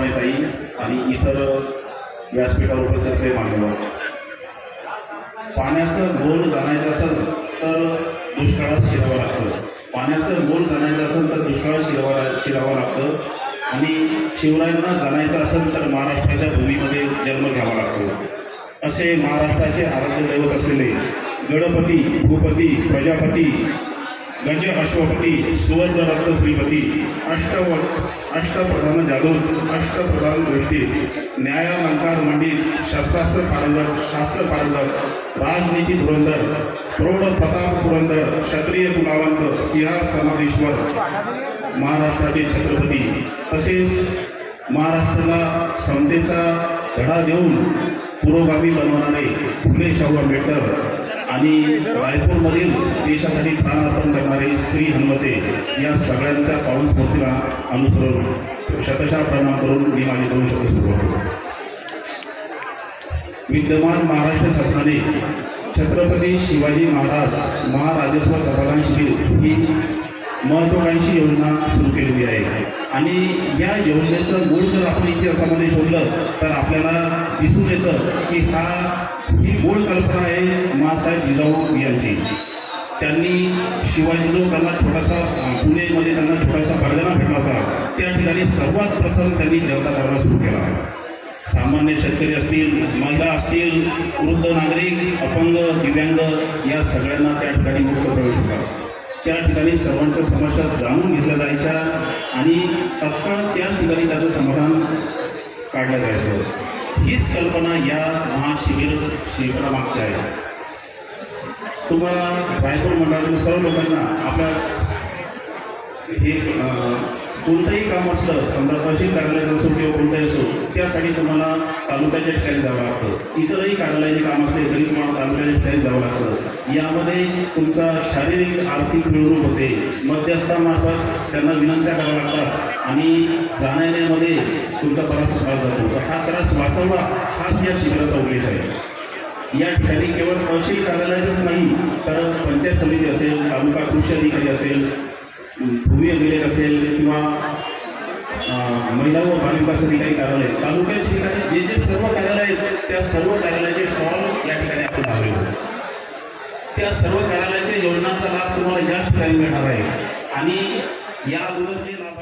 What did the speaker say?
ताई आणि इतर व्यासपीठावर उपस्थित असलेले मान्यवर, पाण्याचं मोल जाणायचं असेल तर दुष्काळात शिरावं लागतं. पाण्याचं मोल जाणायचं असेल तर दुष्काळात शिरावं लागतं. आणि शिवरायांना जाणायचं असेल तर महाराष्ट्राच्या भूमीमध्ये जन्म घ्यावा लागतो. असे महाराष्ट्राचे आराध्य दैवत असलेले गणपती, भूपती, प्रजापती, गज अश्वपती, सुवर्ण रत्न श्रीपती, अष्टप्रधान जादू, अष्टप्रधान दृष्टी, न्यायालंकार मंडित, शास्त्र पारंगत, राजनीती धुरंधर, प्रौढ प्रताप पुरंदर, क्षत्रिय कुलावंत, सिंहासनाधीश्वर, महाराष्ट्राचे छत्रपती, तसेच महाराष्ट्राला समतेचा धडा देऊन पुरोगामी बनवणारे फुले शाहू आंबेडकर आणि रायपूरमधील देशासाठी प्राणार्पण करणारे श्री हनुमते या सगळ्यांच्या पावन स्फूर्तीला अनुसरून शतशः प्रणाम करून मी माझे 2 शब्द सुरू करतो. विद्यमान महाराष्ट्र शासनाने छत्रपती शिवाजी महाराज महाराजस्व समाधान शिबिर ही महत्त्वाकांक्षी योजना सुरू केलेली आहे. आणि या योजनेचं मूळ जर आपण इतिहासामध्ये शोधलं तर आपल्याला दिसून येतं की ही मूळ कल्पना आहे माँसाहेब जिजाऊ यांची. त्यांनी शिवाजी त्यांना छोटासा पुणेमध्ये त्यांना छोटासा परगणा भेटला होता. त्या ठिकाणी सर्वात प्रथम त्यांनी जनता दरबार सुरू केला. सामान्य शेतकरी असतील, महिला असतील, वृद्ध नागरिक, अपंग, दिव्यांग या सगळ्यांना त्या ठिकाणी मुक्त प्रवेश होता. त्या ठिकाणी सर्वांच्या समस्या जाणून घेतल्या जायच्या आणि तत्काळ त्याच ठिकाणी त्याचं समाधान काढलं जायचं. हीच कल्पना या महाशिबिरामागची आहे. तुम्हाला रायपूर मंडळातील सर्व लोकांना आपल्या हे कोणतंही काम असलं, समजा तहसील कार्यालयाचं असो किंवा कोणतंही असो, त्यासाठी तुम्हाला तालुक्याच्या ठिकाणी जावं लागतं. इतरही कार्यालयाचे काम असले तरी तुम्हाला तालुक्याच्या ठिकाणी जावं लागतं. यामध्ये तुमचा शारीरिक आर्थिक मिळवणूक होते. मध्यस्थामार्फत त्यांना विनंत्या कराव्या लागतात आणि जाण्यामध्ये तुमचा बराच त्रास जातो. तर हा त्रास वाचवला हाच या शिबिराचा उद्देश आहे. या ठिकाणी केवळ तहसील कार्यालयाचंच नाही तर पंचायत समिती असेल, तालुका कृषी अधिकारी असेल, भूमी अभिलेख असेल किंवा महिला व बालविकास अधिकारी कार्यालय, तालुक्याच्या ठिकाणी जे सर्व कार्यालय आहेत त्या सर्व कार्यालयाचे स्टॉल या ठिकाणी आपण लावले होते. त्या सर्व कार्यालयाच्या योजनांचा लाभ तुम्हाला याच ठिकाणी मिळणार आहे. आणि या अगोदर जे लाभ